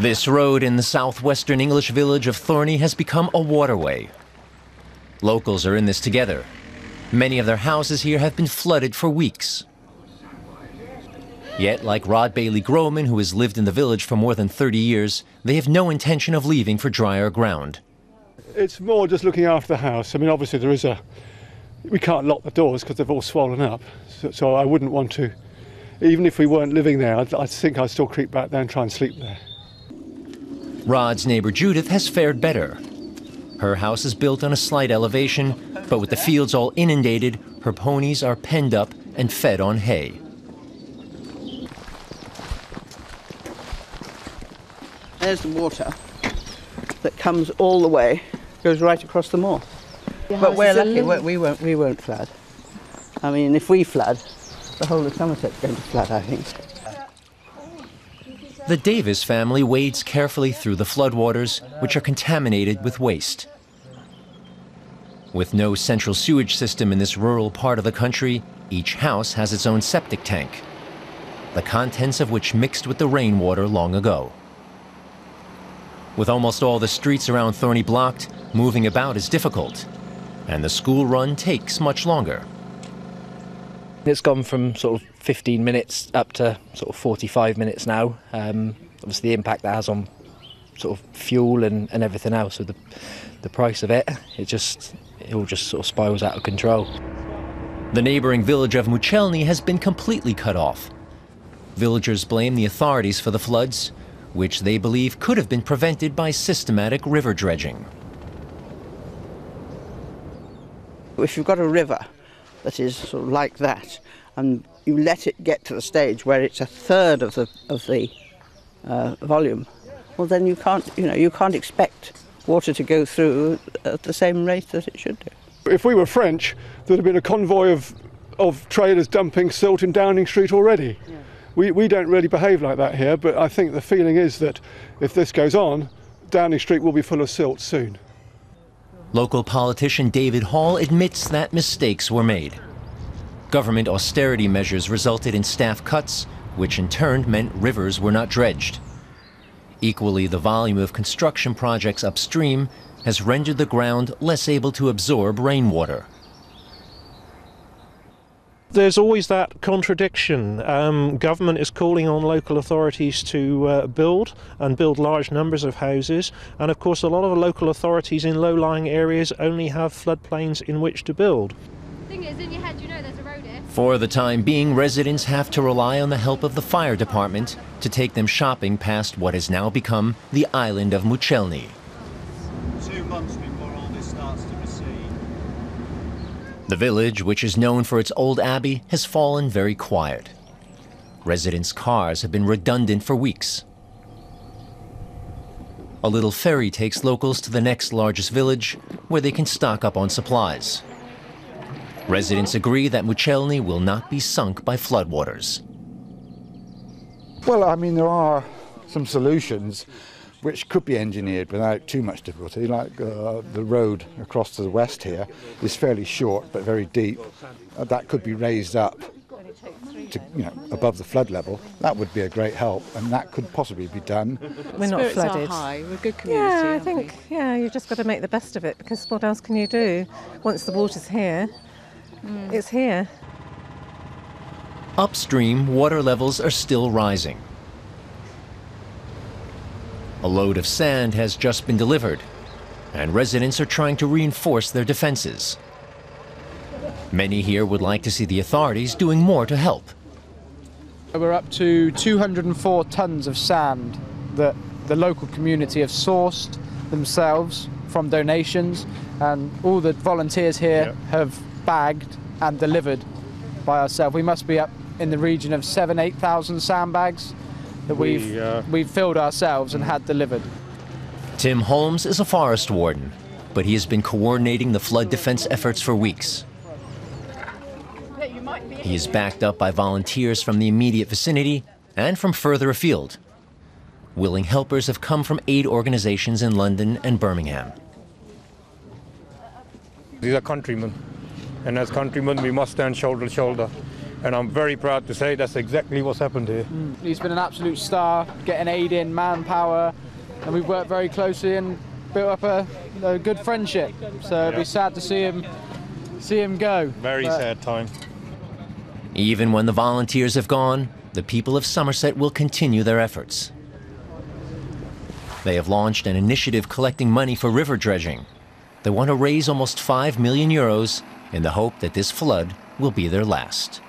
This road in the southwestern English village of Thorney has become a waterway. Locals are in this together. Many of their houses here have been flooded for weeks. Yet, like Rod Bailey Groman, who has lived in the village for more than 30 years, they have no intention of leaving for drier ground. It's more just looking after the house. I mean, obviously we can't lock the doors because they've all swollen up. So I wouldn't want to, even if we weren't living there, I think I'd still creep back there and try and sleep there. Rod's neighbor Judith has fared better. Her house is built on a slight elevation, but with the fields all inundated, her ponies are penned up and fed on hay. There's the water that comes all the way, goes right across the moor. But we're lucky, we won't flood. I mean, if we flood, the whole of Somerset's going to flood, I think. The Davis family wades carefully through the floodwaters, which are contaminated with waste. With no central sewage system in this rural part of the country, each house has its own septic tank, the contents of which mixed with the rainwater long ago. With almost all the streets around Thorney blocked, moving about is difficult, and the school run takes much longer. It's gone from sort of 15 minutes up to sort of 45 minutes now. Obviously the impact that has on sort of fuel and everything else with the price of it, it all just sort of spirals out of control. The neighboring village of Muchelny has been completely cut off. Villagers blame the authorities for the floods, which they believe could have been prevented by systematic river dredging. If you've got a river that is sort of like that, and you let it get to the stage where it's a third of the volume, well then you can't expect water to go through at the same rate that it should do. If we were French, there'd have been a convoy of trailers dumping silt in Downing Street already. Yeah. We don't really behave like that here, but I think the feeling is that if this goes on, Downing Street will be full of silt soon. Local politician David Hall admits that mistakes were made. Government austerity measures resulted in staff cuts, which in turn meant rivers were not dredged. Equally, the volume of construction projects upstream has rendered the ground less able to absorb rainwater. There's always that contradiction. Government is calling on local authorities to build large numbers of houses, and of course a lot of the local authorities in low-lying areas only have floodplains in which to build. Thing is, in your head, you know there's a road here. For the time being, residents have to rely on the help of the fire department to take them shopping past what has now become the island of Muchelny. 2 months before all this starts to recede. The village, which is known for its old abbey, has fallen very quiet. Residents' cars have been redundant for weeks. A little ferry takes locals to the next largest village, where they can stock up on supplies. Residents agree that Muchelny will not be sunk by floodwaters. Well, I mean, there are some solutions which could be engineered without too much difficulty, like the road across to the west here is fairly short but very deep. That could be raised up to, above the flood level. That would be a great help, and that could possibly be done. We're not flooded. Are high. We're a good community. Yeah, I think you've just got to make the best of it, because what else can you do once the water's here? It's here. Upstream, water levels are still rising. A load of sand has just been delivered, and residents are trying to reinforce their defenses. Many here would like to see the authorities doing more to help. We're up to 204 tonnes of sand that the local community have sourced themselves from donations, and all the volunteers here have bagged and delivered by ourselves. We must be up in the region of 8,000 sandbags that we've filled ourselves and had delivered. Tim Holmes is a forest warden, but he has been coordinating the flood defense efforts for weeks. He is backed up by volunteers from the immediate vicinity and from further afield. Willing helpers have come from aid organizations in London and Birmingham. These are countrymen, and as countrymen we must stand shoulder to shoulder and I'm very proud to say that's exactly what's happened here. He's been an absolute star, getting aid in, manpower, and we've worked very closely and built up a good friendship. So it'd be sad to see him go. Very sad time. Even when the volunteers have gone, the people of Somerset will continue their efforts. They have launched an initiative collecting money for river dredging. They want to raise almost €5 million in the hope that this flood will be their last.